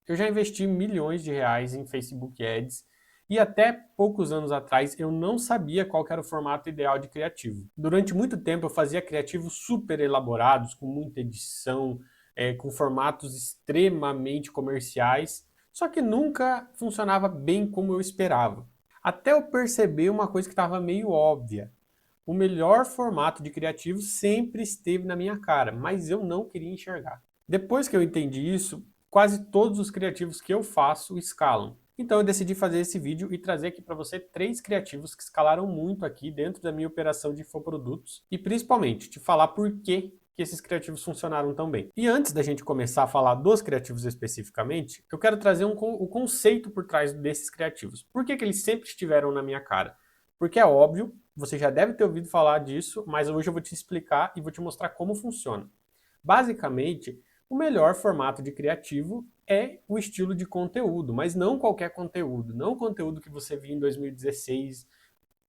Eu já investi milhões de reais em Facebook Ads e até poucos anos atrás eu não sabia qual que era o formato ideal de criativo. Durante muito tempo eu fazia criativos super elaborados, com muita edição, com formatos extremamente comerciais, só que nunca funcionava bem como eu esperava. Até eu perceber uma coisa que estava meio óbvia. O melhor formato de criativo sempre esteve na minha cara, mas eu não queria enxergar. Depois que eu entendi isso, quase todos os criativos que eu faço escalam. Então eu decidi fazer esse vídeo e trazer aqui para você 3 criativos que escalaram muito aqui dentro da minha operação de infoprodutos e principalmente te falar por que esses criativos funcionaram tão bem. E antes da gente começar a falar dos criativos especificamente, eu quero trazer o conceito por trás desses criativos. Por que eles sempre estiveram na minha cara? Porque é óbvio, você já deve ter ouvido falar disso, mas hoje eu vou te explicar e vou te mostrar como funciona. Basicamente, o melhor formato de criativo é o estilo de conteúdo, mas não qualquer conteúdo, não o conteúdo que você viu em 2016,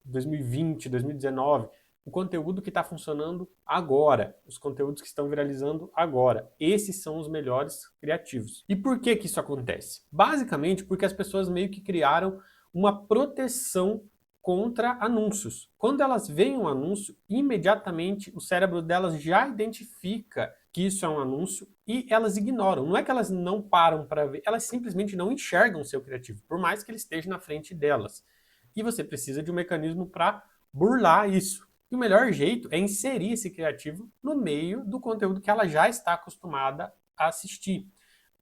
2020, 2019, o conteúdo que está funcionando agora, os conteúdos que estão viralizando agora. Esses são os melhores criativos. E por que que isso acontece? Basicamente porque as pessoas meio que criaram uma proteção contra anúncios. Quando elas veem um anúncio, imediatamente o cérebro delas já identifica que isso é um anúncio e elas ignoram. Não é que elas não param para ver, elas simplesmente não enxergam o seu criativo, por mais que ele esteja na frente delas. E você precisa de um mecanismo para burlar isso. E o melhor jeito é inserir esse criativo no meio do conteúdo que ela já está acostumada a assistir.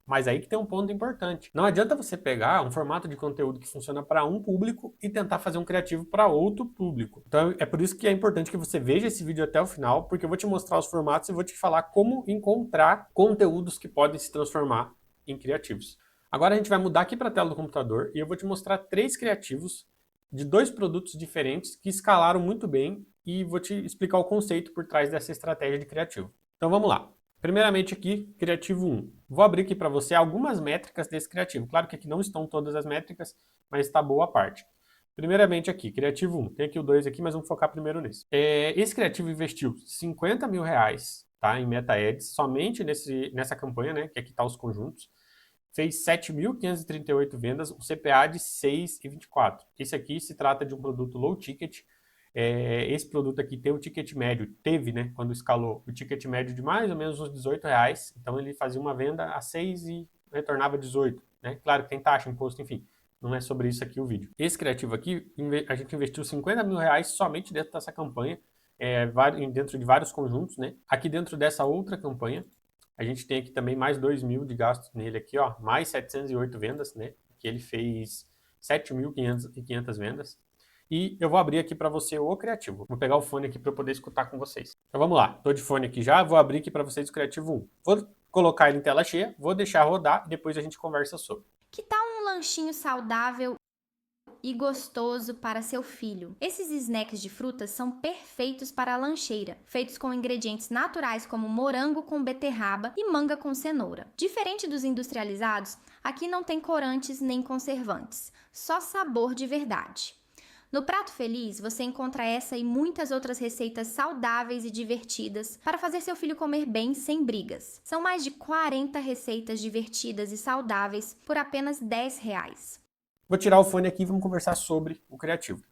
Mas aí que tem um ponto importante. Não adianta você pegar um formato de conteúdo que funciona para um público e tentar fazer um criativo para outro público. Então é por isso que é importante que você veja esse vídeo até o final, porque eu vou te mostrar os formatos e vou te falar como encontrar conteúdos que podem se transformar em criativos. Agora a gente vai mudar aqui para a tela do computador e eu vou te mostrar 3 criativos de 2 produtos diferentes que escalaram muito bem e vou te explicar o conceito por trás dessa estratégia de criativo. Então vamos lá. Primeiramente aqui, criativo 1. Vou abrir aqui para você algumas métricas desse criativo. Claro que aqui não estão todas as métricas, mas está boa parte. Primeiramente aqui, criativo 1. Tem aqui o 2 aqui, mas vamos focar primeiro nesse. Esse criativo investiu 50 mil reais, tá, em Meta Ads, somente nessa campanha, né, que aqui está os conjuntos. Fez 7.538 vendas, um CPA de 6,24. Esse aqui se trata de um produto low ticket. Esse produto aqui tem o ticket médio, teve, né, quando escalou, o ticket médio de mais ou menos uns R$18, então ele fazia uma venda a 6 e retornava 18, né? Claro que tem taxa, imposto, enfim, não é sobre isso aqui o vídeo. Esse criativo aqui, a gente investiu 50 mil reais somente dentro dessa campanha, dentro de vários conjuntos, né? Aqui dentro dessa outra campanha, a gente tem aqui também mais 2 mil de gastos nele aqui, ó, mais 708 vendas, né? Que ele fez 7.500 vendas. E eu vou abrir aqui para você o criativo. Vou pegar o fone aqui para eu poder escutar com vocês. Então vamos lá, estou de fone aqui já, vou abrir aqui para vocês o criativo 1. Vou colocar ele em tela cheia, vou deixar rodar e depois a gente conversa sobre. Que tal um lanchinho saudável e gostoso para seu filho? Esses snacks de frutas são perfeitos para a lancheira, feitos com ingredientes naturais como morango com beterraba e manga com cenoura. Diferente dos industrializados, aqui não tem corantes nem conservantes, só sabor de verdade. No Prato Feliz, você encontra essa e muitas outras receitas saudáveis e divertidas para fazer seu filho comer bem sem brigas. São mais de 40 receitas divertidas e saudáveis por apenas R$10. Vou tirar o fone aqui e vamos conversar sobre o criativo.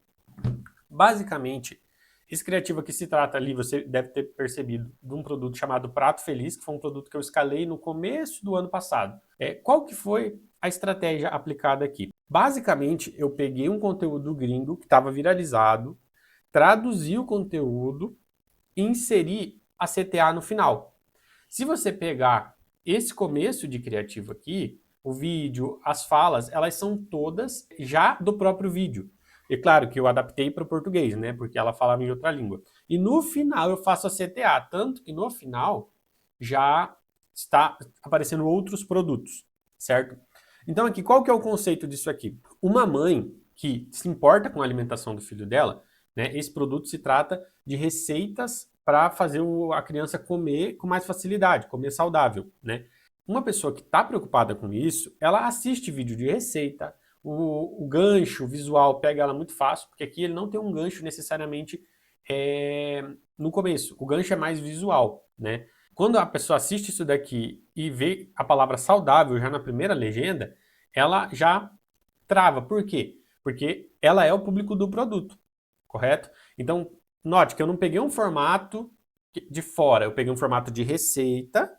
Basicamente, esse criativo aqui se trata ali, você deve ter percebido, de um produto chamado Prato Feliz, que foi um produto que eu escalei no começo do ano passado. Qual que foi a estratégia aplicada aqui? Basicamente, eu peguei um conteúdo gringo que estava viralizado, traduzi o conteúdo e inseri a CTA no final. Se você pegar esse começo de criativo aqui, o vídeo, as falas, elas são todas já do próprio vídeo. E claro que eu adaptei para o português, né? Porque ela falava em outra língua. E no final eu faço a CTA, tanto que no final já está aparecendo outros produtos, certo? Então aqui, qual que é o conceito disso aqui? Uma mãe que se importa com a alimentação do filho dela, né? Esse produto se trata de receitas para fazer a criança comer com mais facilidade, comer saudável, né? Uma pessoa que está preocupada com isso, ela assiste vídeo de receita, o gancho visual pega ela muito fácil, porque aqui ele não tem um gancho necessariamente no começo. O gancho é mais visual, né? Quando a pessoa assiste isso daqui e vê a palavra saudável já na primeira legenda, ela já trava. Por quê? Porque ela é o público do produto, correto? Então, note que eu não peguei um formato de fora, eu peguei um formato de receita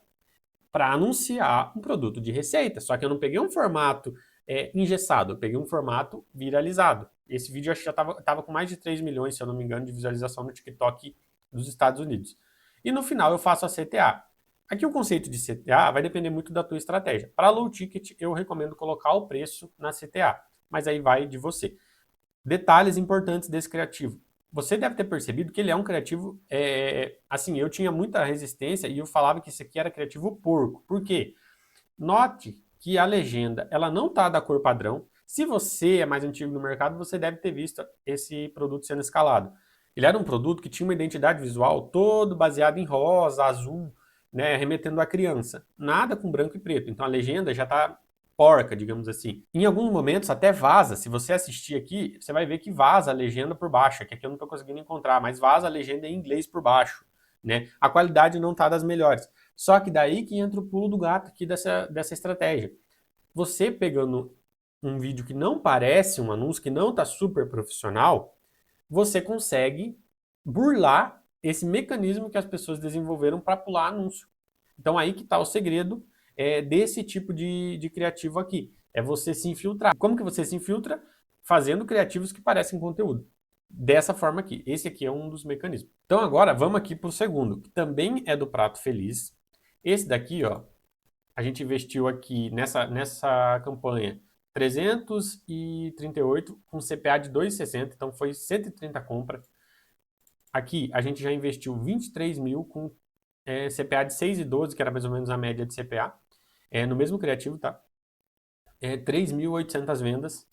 para anunciar um produto de receita. Só que eu não peguei um formato engessado, eu peguei um formato viralizado. Esse vídeo acho que já estava com mais de 3 milhões, se eu não me engano, de visualização no TikTok dos Estados Unidos. E no final eu faço a CTA. Aqui o conceito de CTA vai depender muito da tua estratégia. Para low ticket, eu recomendo colocar o preço na CTA, mas aí vai de você. Detalhes importantes desse criativo. Você deve ter percebido que ele é um criativo, assim, eu tinha muita resistência e eu falava que isso aqui era criativo porco. Por quê? Note que a legenda, ela não está da cor padrão. Se você é mais antigo no mercado, você deve ter visto esse produto sendo escalado. Ele era um produto que tinha uma identidade visual todo baseado em rosa, azul, né, remetendo à criança. Nada com branco e preto. Então a legenda já está porca, digamos assim. Em alguns momentos até vaza. Se você assistir aqui, você vai ver que vaza a legenda por baixo, que aqui eu não estou conseguindo encontrar, mas vaza a legenda em inglês por baixo, né? A qualidade não está das melhores. Só que daí que entra o pulo do gato aqui dessa estratégia. Você pegando um vídeo que não parece um anúncio, que não está super profissional, você consegue burlar esse mecanismo que as pessoas desenvolveram para pular anúncio. Então aí que está o segredo desse tipo de criativo aqui. É você se infiltrar. Como que você se infiltra? Fazendo criativos que parecem conteúdo. Dessa forma aqui. Esse aqui é um dos mecanismos. Então agora vamos aqui para o segundo, que também é do Prato Feliz. Esse daqui, ó, a gente investiu aqui nessa campanha 338 com CPA de 2,60, então foi 130 compra. Aqui a gente já investiu 23 mil com CPA de 6,12, que era mais ou menos a média de CPA, no mesmo criativo, tá? 3.800 vendas.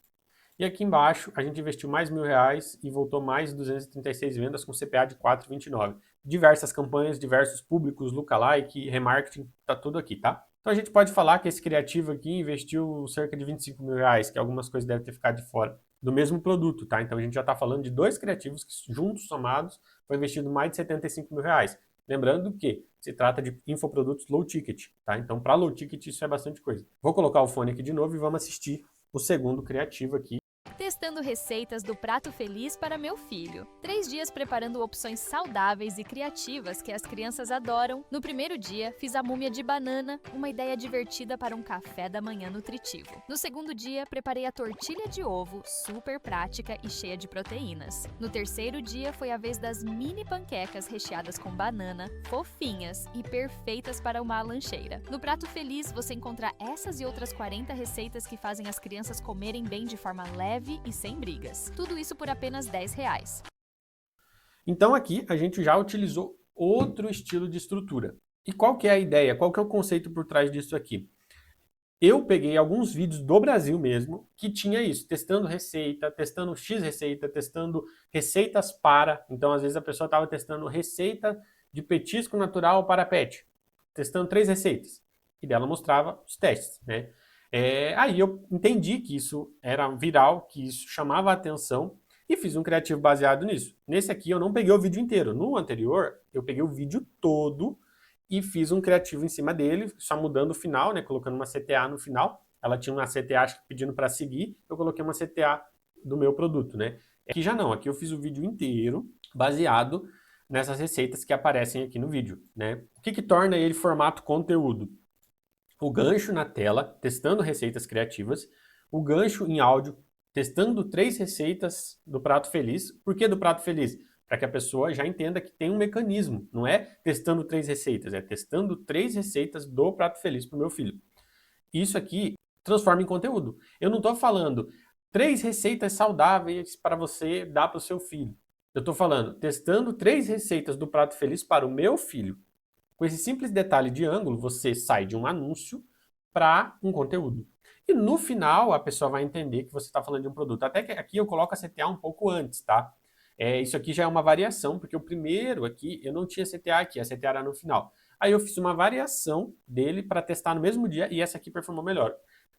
E aqui embaixo a gente investiu mais R$ 1.000 e voltou mais 236 vendas com CPA de 4,29. Diversas campanhas, diversos públicos, lookalike, remarketing, tá tudo aqui, tá? Então a gente pode falar que esse criativo aqui investiu cerca de R$ 25.000, que algumas coisas devem ter ficado de fora do mesmo produto, tá? Então a gente já está falando de dois criativos que juntos, somados, foi investido mais de R$ 75.000. Lembrando que se trata de infoprodutos low ticket, tá? Então para low ticket isso é bastante coisa. Vou colocar o fone aqui de novo e vamos assistir o segundo criativo aqui. Testando receitas do Prato Feliz para meu filho. 3 dias preparando opções saudáveis e criativas que as crianças adoram. No primeiro dia, fiz a múmia de banana, uma ideia divertida para um café da manhã nutritivo. No segundo dia, preparei a tortilha de ovo, super prática e cheia de proteínas. No terceiro dia, foi a vez das mini panquecas recheadas com banana, fofinhas e perfeitas para uma lancheira. No Prato Feliz, você encontra essas e outras 40 receitas que fazem as crianças comerem bem de forma leve e sem brigas. Tudo isso por apenas R$ 10. Então aqui a gente já utilizou outro estilo de estrutura. E qual que é a ideia? Qual que é o conceito por trás disso aqui? Eu peguei alguns vídeos do Brasil mesmo que tinha isso, testando receita, testando X receita, testando receitas para. Então às vezes a pessoa estava testando receita de petisco natural para pet, testando 3 receitas. E dela mostrava os testes, né? Aí eu entendi que isso era viral, que isso chamava a atenção e fiz um criativo baseado nisso. Nesse aqui eu não peguei o vídeo inteiro. No anterior, eu peguei o vídeo todo e fiz um criativo em cima dele, só mudando o final, né? Colocando uma CTA no final. Ela tinha uma CTA acho que pedindo para seguir, eu coloquei uma CTA do meu produto, né? Aqui já não, aqui eu fiz o vídeo inteiro baseado nessas receitas que aparecem aqui no vídeo, né? O que torna ele formato conteúdo? O gancho na tela, testando receitas criativas, o gancho em áudio, testando 3 receitas do Prato Feliz. Por que do Prato Feliz? Para que a pessoa já entenda que tem um mecanismo. Não é testando 3 receitas, é testando 3 receitas do Prato Feliz para o meu filho. Isso aqui transforma em conteúdo. Eu não estou falando 3 receitas saudáveis para você dar para o seu filho. Eu estou falando testando 3 receitas do Prato Feliz para o meu filho. Com esse simples detalhe de ângulo, você sai de um anúncio para um conteúdo. E no final, a pessoa vai entender que você está falando de um produto. Até que aqui eu coloco a CTA um pouco antes, tá? Isso aqui já é uma variação, porque o primeiro aqui, eu não tinha CTA aqui, a CTA era no final. Aí eu fiz uma variação dele para testar no mesmo dia e essa aqui performou melhor.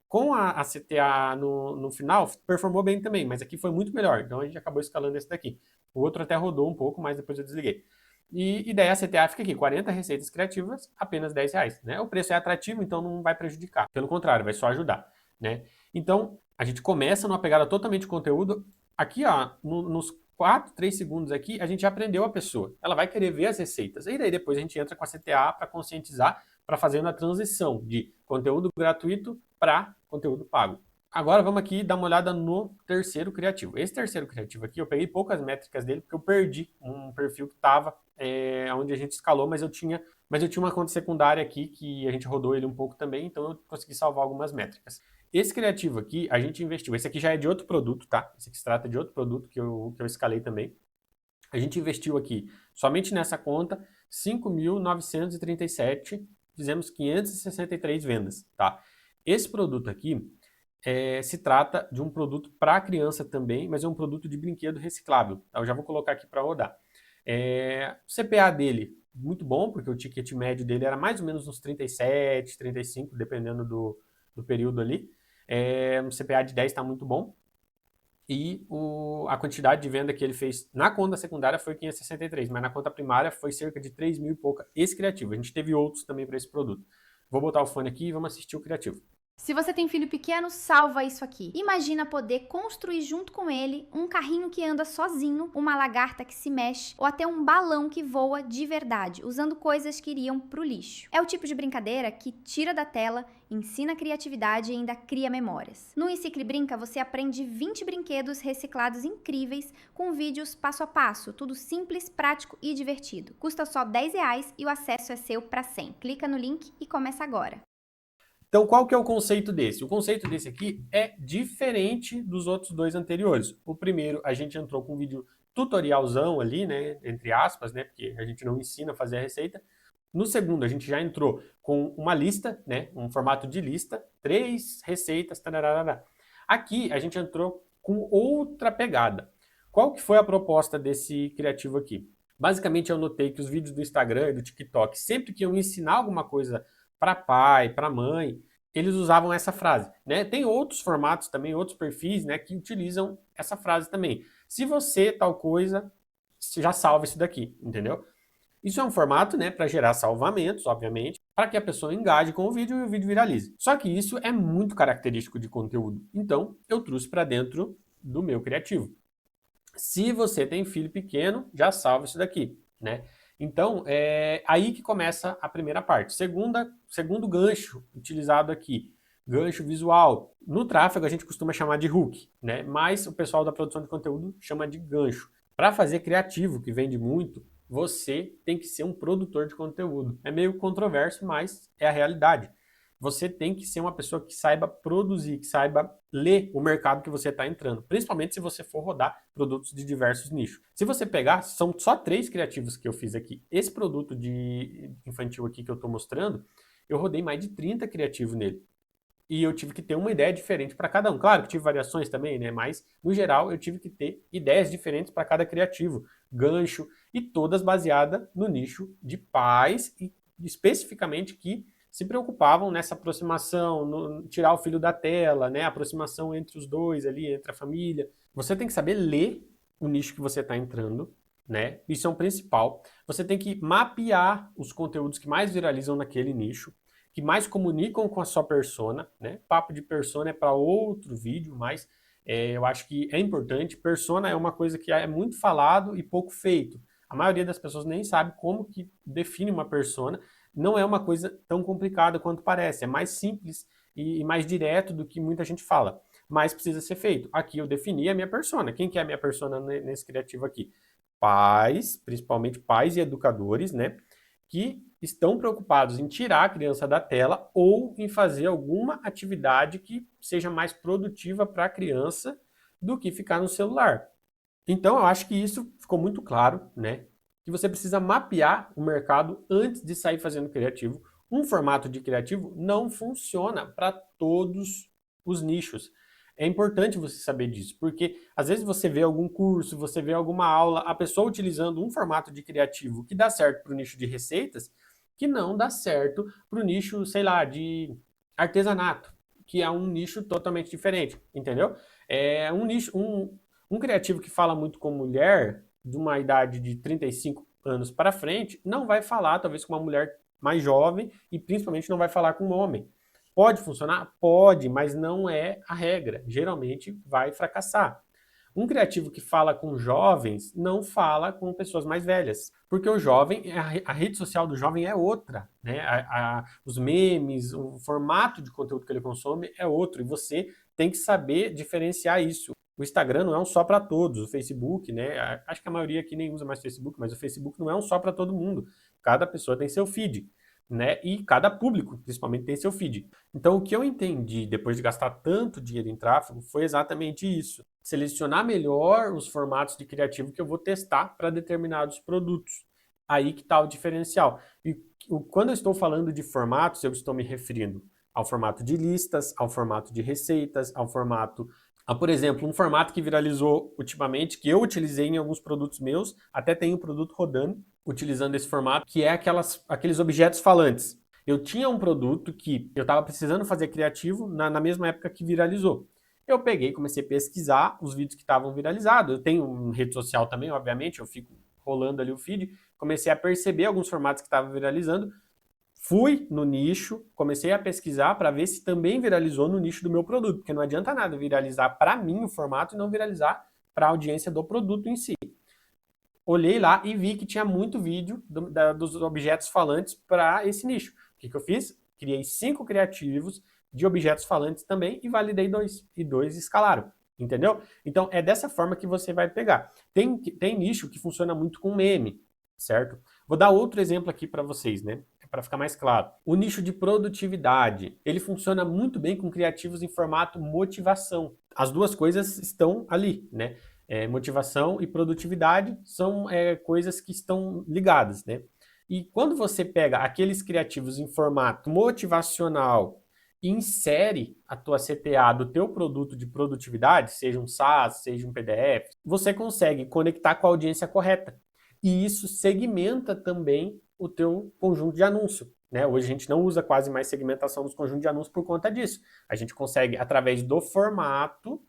Com a CTA no final, performou bem também, mas aqui foi muito melhor. Então a gente acabou escalando esse daqui. O outro até rodou um pouco, mas depois eu desliguei. E daí a CTA fica aqui, 40 receitas criativas, apenas R$10, né? O preço é atrativo, então não vai prejudicar. Pelo contrário, vai só ajudar, né? Então, a gente começa numa pegada totalmente de conteúdo. Aqui, ó, nos 3 segundos aqui, a gente já aprendeu a pessoa. Ela vai querer ver as receitas. E daí depois a gente entra com a CTA para conscientizar, para fazer uma transição de conteúdo gratuito para conteúdo pago. Agora vamos aqui dar uma olhada no terceiro criativo. Esse terceiro criativo aqui, eu peguei poucas métricas dele, porque eu perdi um perfil que estava onde a gente escalou, mas eu tinha uma conta secundária aqui, que a gente rodou ele um pouco também, então eu consegui salvar algumas métricas. Esse criativo aqui, a gente investiu. Esse aqui já é de outro produto, tá? Esse aqui se trata de outro produto que eu escalei também. A gente investiu aqui, somente nessa conta, 5.937, fizemos 563 vendas, tá? Esse produto aqui, se trata de um produto para criança também, mas é um produto de brinquedo reciclável. Tá? Eu já vou colocar aqui para rodar. O CPA dele, muito bom, porque o ticket médio dele era mais ou menos uns 37, 35, dependendo do período ali. Um CPA de 10 está muito bom. E a quantidade de venda que ele fez na conta secundária foi 563, mas na conta primária foi cerca de 3 mil e pouca esse criativo. A gente teve outros também para esse produto. Vou botar o fone aqui e vamos assistir o criativo. Se você tem filho pequeno, salva isso aqui. Imagina poder construir junto com ele um carrinho que anda sozinho, uma lagarta que se mexe ou até um balão que voa de verdade, usando coisas que iriam pro lixo. É o tipo de brincadeira que tira da tela, ensina criatividade e ainda cria memórias. No Encicli Brinca, você aprende 20 brinquedos reciclados incríveis com vídeos passo a passo, tudo simples, prático e divertido. Custa só R$10 e o acesso é seu para sempre. Clica no link e começa agora. Então, qual que é o conceito desse? O conceito desse aqui é diferente dos outros dois anteriores. O primeiro, a gente entrou com um vídeo tutorialzão ali, né, entre aspas, né, porque a gente não ensina a fazer a receita. No segundo, a gente já entrou com uma lista, né, um formato de lista, 3 receitas, tararara. Aqui, a gente entrou com outra pegada. Qual que foi a proposta desse criativo aqui? Basicamente, eu notei que os vídeos do Instagram e do TikTok, sempre que eu ensinar alguma coisa para pai, para mãe, eles usavam essa frase, né? Tem outros formatos também, outros perfis, né, que utilizam essa frase também. Se você tal coisa, já salva isso daqui, entendeu? Isso é um formato, né, para gerar salvamentos, obviamente, para que a pessoa engaje com o vídeo e o vídeo viralize. Só que isso é muito característico de conteúdo. Então, eu trouxe para dentro do meu criativo. Se você tem filho pequeno, já salva isso daqui, né? Então, é aí que começa a primeira parte. Segundo gancho utilizado aqui, gancho visual. No tráfego a gente costuma chamar de hook, né? Mas o pessoal da produção de conteúdo chama de gancho. Para fazer criativo, que vende muito, você tem que ser um produtor de conteúdo. É meio controverso, mas é a realidade. Você tem que ser uma pessoa que saiba produzir, que saiba ler o mercado que você está entrando, principalmente se você for rodar produtos de diversos nichos. Se você pegar, são só 3 criativos que eu fiz aqui. Esse produto de infantil aqui que eu estou mostrando, eu rodei mais de 30 criativos nele. E eu tive que ter uma ideia diferente para cada um. Claro que tive variações também, né? Mas, no geral, eu tive que ter ideias diferentes para cada criativo, gancho, e todas baseadas no nicho de pais, e especificamente que se preocupavam nessa aproximação, no tirar o filho da tela, né? A aproximação entre os dois ali, entre a família. Você tem que saber ler o nicho que você está entrando, né? Isso é um principal. Você tem que mapear os conteúdos que mais viralizam naquele nicho, que mais comunicam com a sua persona, né? Papo de persona é para outro vídeo, mas eu acho que é importante. Persona é uma coisa que é muito falado e pouco feito. A maioria das pessoas nem sabe como que define uma persona. Não é uma coisa tão complicada quanto parece. É mais simples e mais direto do que muita gente fala. Mas precisa ser feito. Aqui eu defini a minha persona. Quem que é a minha persona nesse criativo aqui? Pais, principalmente pais e educadores, né? Que estão preocupados em tirar a criança da tela ou em fazer alguma atividade que seja mais produtiva para a criança do que ficar no celular. Então, eu acho que isso ficou muito claro, né? Que você precisa mapear o mercado antes de sair fazendo criativo. Um formato de criativo não funciona para todos os nichos. É importante você saber disso, porque às vezes você vê algum curso, você vê alguma aula, a pessoa utilizando um formato de criativo que dá certo para o nicho de receitas, que não dá certo para o nicho, sei lá, de artesanato, que é um nicho totalmente diferente, entendeu? É um nicho, um criativo que fala muito com mulher, de uma idade de 35 anos para frente, não vai falar talvez com uma mulher mais jovem e principalmente não vai falar com um homem. Pode funcionar? Pode, mas não é a regra. Geralmente vai fracassar. Um criativo que fala com jovens não fala com pessoas mais velhas, porque o jovem, a rede social do jovem é outra, né? Os memes, o formato de conteúdo que ele consome é outro, e você tem que saber diferenciar isso. O Instagram não é um só para todos, o Facebook, né? Acho que a maioria aqui nem usa mais Facebook, mas o Facebook não é um só para todo mundo. Cada pessoa tem seu feed, né? E cada público, principalmente, tem seu feed. Então, o que eu entendi depois de gastar tanto dinheiro em tráfego foi exatamente isso. Selecionar melhor os formatos de criativo que eu vou testar para determinados produtos. Aí que está o diferencial. E quando eu estou falando de formatos, eu estou me referindo ao formato de listas, ao formato de receitas, ao formato... por exemplo, um formato que viralizou ultimamente, que eu utilizei em alguns produtos meus, até tem um produto rodando utilizando esse formato, que é aqueles objetos falantes. Eu tinha um produto que eu estava precisando fazer criativo na mesma época que viralizou. Eu peguei, comecei a pesquisar os vídeos que estavam viralizados. Eu tenho uma rede social também, obviamente, eu fico rolando ali o feed. Comecei a perceber alguns formatos que estavam viralizando. Fui no nicho, comecei a pesquisar para ver se também viralizou no nicho do meu produto, porque não adianta nada viralizar para mim o formato e não viralizar para a audiência do produto em si. Olhei lá e vi que tinha muito vídeo dos objetos falantes para esse nicho. O que eu fiz? Criei 5 criativos de objetos falantes também e validei 2. E 2 escalaram, entendeu? Então, é dessa forma que você vai pegar. Tem nicho que funciona muito com meme, certo? Vou dar outro exemplo aqui para vocês, né? Para ficar mais claro. O nicho de produtividade, ele funciona muito bem com criativos em formato motivação. As duas coisas estão ali, né? Motivação e produtividade são coisas que estão ligadas, né? E quando você pega aqueles criativos em formato motivacional e insere a tua CTA do teu produto de produtividade, seja um SaaS, seja um PDF, você consegue conectar com a audiência correta. E isso segmenta também o teu conjunto de anúncio, né? Hoje a gente não usa quase mais segmentação nos conjuntos de anúncios por conta disso. A gente consegue, através do formato,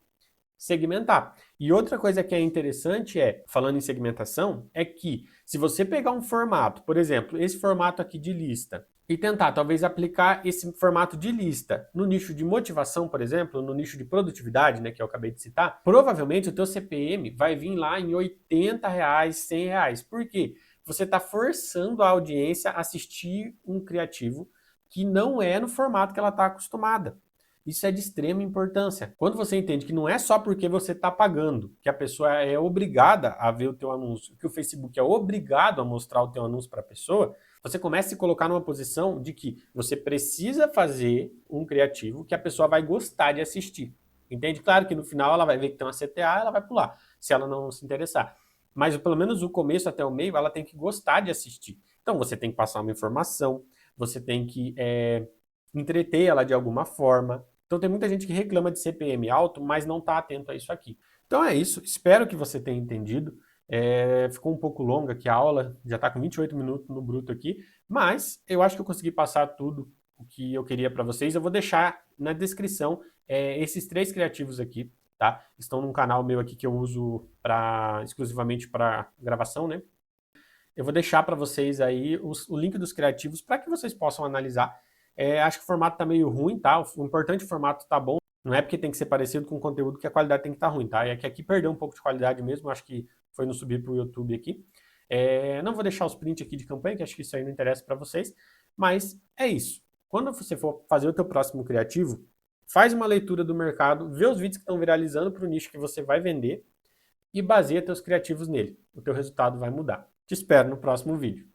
segmentar. E outra coisa que é interessante falando em segmentação, é que se você pegar um formato, por exemplo, esse formato aqui de lista, e tentar talvez aplicar esse formato de lista no nicho de motivação, por exemplo, no nicho de produtividade, né, que eu acabei de citar, provavelmente o teu CPM vai vir lá em R$80, R$100. Por quê? Você está forçando a audiência a assistir um criativo que não é no formato que ela está acostumada. Isso é de extrema importância. Quando você entende que não é só porque você está pagando, que a pessoa é obrigada a ver o teu anúncio, que o Facebook é obrigado a mostrar o teu anúncio para a pessoa, você começa a se colocar numa posição de que você precisa fazer um criativo que a pessoa vai gostar de assistir. Entende? Claro que no final ela vai ver que tem uma CTA, ela vai pular, se ela não se interessar. Mas pelo menos o começo até o meio, ela tem que gostar de assistir. Então você tem que passar uma informação, você tem que entreter ela de alguma forma. Então tem muita gente que reclama de CPM alto, mas não está atento a isso aqui. Então é isso, espero que você tenha entendido. Ficou um pouco longa aqui a aula, já está com 28 minutos no bruto aqui, mas eu acho que eu consegui passar tudo o que eu queria para vocês. Eu vou deixar na descrição esses 3 criativos aqui, tá? Estão num canal meu aqui que eu uso exclusivamente para gravação, né? Eu vou deixar para vocês aí o link dos criativos para que vocês possam analisar. Acho que o formato tá meio ruim, tá? O importante, o formato tá bom. Não é porque tem que ser parecido com o conteúdo que a qualidade tem que estar ruim, tá? É que aqui perdeu um pouco de qualidade mesmo, acho que foi no subir pro YouTube aqui. Não vou deixar os prints aqui de campanha, que acho que isso aí não interessa para vocês, mas é isso. Quando você for fazer o teu próximo criativo, faz uma leitura do mercado, vê os vídeos que estão viralizando para o nicho que você vai vender e baseia teus criativos nele. O teu resultado vai mudar. Te espero no próximo vídeo.